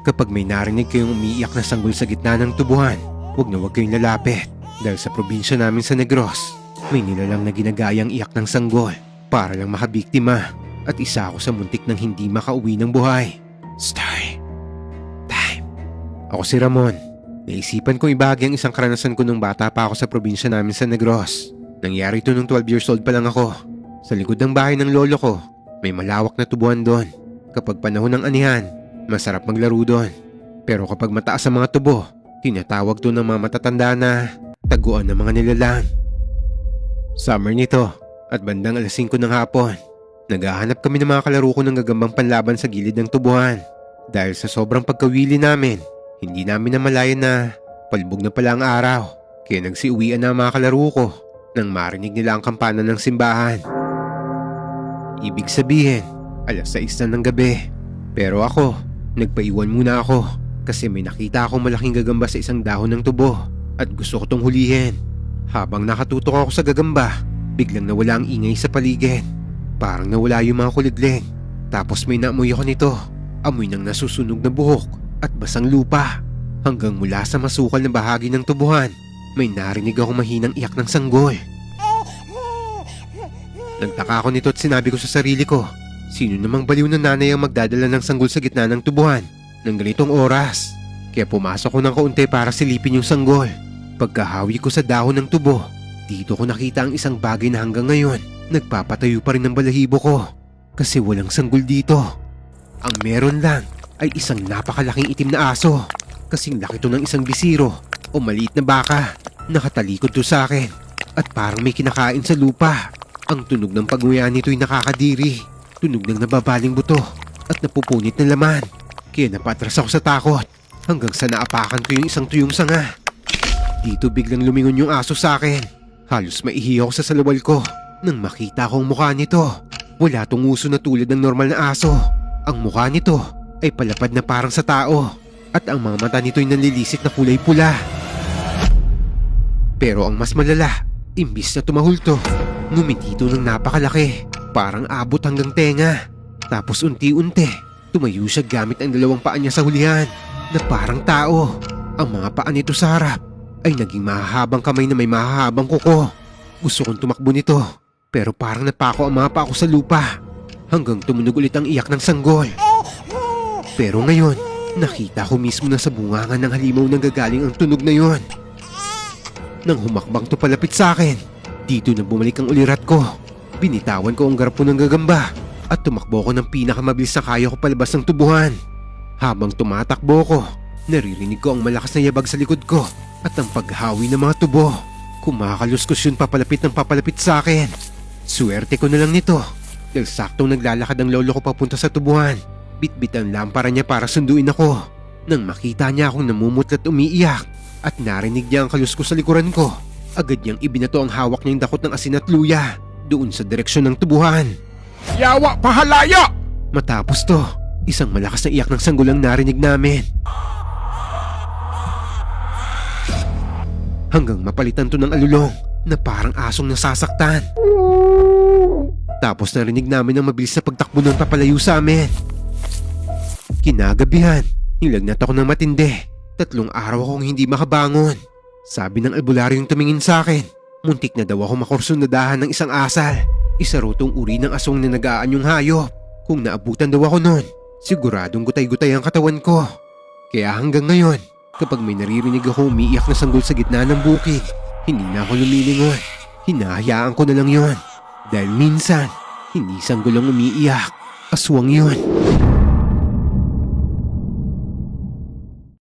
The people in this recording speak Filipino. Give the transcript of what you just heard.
Kapag may narinig kayong umiiyak na sanggol sa gitna ng tubuhan, huwag kayong lalapit. Dahil sa probinsya namin sa Negros, may nilalang na ginagayang iyak ng sanggol para lang makabiktima. At isa ako sa muntik ng hindi makauwi ng buhay. Story time. Ako si Ramon. Naisipan kong ibahagi ang isang karanasan ko nung bata pa ako sa probinsya namin sa Negros. Nangyari ito nung 12 years old pa lang ako. Sa likod ng bahay ng lolo ko, may malawak na tubuan doon. Kapag panahon ng anihan, masarap maglaro doon. Pero kapag mataas ang mga tubo, tinatawag doon ng mga matatanda na taguan ng mga nilalang. Summer nito at bandang alas 5 ng hapon, naghahanap kami ng mga kalaro ko ng gagambang panlaban sa gilid ng tubuhan. Dahil sa sobrang pagkawili namin, hindi namin namalayan na palubog na pala ang araw. Kaya nagsiuwian na ang mga kalaro ko nang marinig nila ang kampana ng simbahan. Ibig sabihin, alas 6 na ng gabi. Pero ako, nagpaiwan muna ako kasi may nakita akong malaking gagamba sa isang dahon ng tubo at gusto ko tong hulihin. Habang nakatutok ako sa gagamba, biglang nawala ang ingay sa paligid. Parang nawala yung mga kuliglig. Tapos may naamoy ako nito. Amoy ng nasusunog na buhok at basang lupa. Hanggang mula sa masukal na bahagi ng tubuhan, may narinig akong mahinang iyak ng sanggol. Nagtaka ako nito at sinabi ko sa sarili ko, sino namang baliw na nanay ang magdadala ng sanggol sa gitna ng tubuhan ng ganitong oras? Kaya pumasok ko ng kaunti para silipin yung sanggol. Pagkahawi ko sa dahon ng tubo, dito ko nakita ang isang bagay na hanggang ngayon nagpapatayo pa rin ng balahibo ko. Kasi walang sanggol dito. Ang meron lang ay isang napakalaking itim na aso. Kasing laki to ng isang bisiro o maliit na baka. Nakatalikod to sa akin at parang may kinakain sa lupa. Ang tunog ng pagnguya nito'y nakakadiri. Tunog ng nababaling buto at napupunit na laman. Kaya napatras ako sa takot hanggang sa naapakan ko yung isang tuyong sanga. Dito biglang lumingon yung aso sa akin. Halos maihi ako sa salawal ko nang makita ko ang mukha nito. Wala tong uso na tulad ng normal na aso. Ang mukha nito ay palapad na parang sa tao at ang mga mata nito'y nanlilisik na kulay pula. Pero ang mas malala, imbis na tumahulto, ngumiti ito ng napakalaki, parang abot hanggang tenga. Tapos unti-unti, tumayo siya gamit ang dalawang paa niya sa hulihan na parang tao. Ang mga paa nito sa harap ay naging mahahabang kamay na may mahahabang kuko. Gusto kong tumakbo nito, pero parang napako ang mga paa ko sa lupa hanggang tumunog ulit ang iyak ng sanggol. Pero ngayon, nakita ko mismo na sa bungangan ng halimaw nang gagaling ang tunog na yon. Nang humakbang to palapit sa akin, dito na bumalik ang ulirat ko. Binitawan ko ang garpo ng gagamba at tumakbo ko ng pinakamabilis na kaya ko palabas ng tubuhan. Habang tumatakbo ko, naririnig ko ang malakas na yabag sa likod ko at ang paghawi ng mga tubo. Kumakaluskos yun papalapit ng papalapit sa akin. Swerte ko na lang nito dahil saktong naglalakad ang lolo ko papunta sa tubuhan. Bitbit ang lampara niya para sunduin ako. Nang makita niya akong namumutla at umiiyak at narinig niya ang kaluskos sa likuran ko, agad niyang ibinato ang hawak niyang dakot ng asin at luya doon sa direksyon ng tubuhan. Yawa pahalaya! Matapos to, isang malakas na iyak ng sanggol ang narinig namin. Hanggang mapalitan to ng alulong na parang asong nasasaktan. Tapos narinig namin ang mabilis na pagtakbo ng papalayo sa amin. Kinagabihan, nilagnat ako ng matindi. 3 araw akong hindi makabangon. Sabi ng albularyong tumingin sa akin, muntik na daw ako makursunadahan ng isang asal. Isa rotong uri ng asong na nag-aanyong hayop. Kung naabutan daw ako nun, siguradong gutay-gutay ang katawan ko. Kaya hanggang ngayon, kapag may naririnig ako umiiyak na sanggol sa gitna ng bukid, hindi na ako lumilingon. Hinahayaan ko na lang yon. Dahil minsan, hindi sanggol ang umiiyak, aswang yon.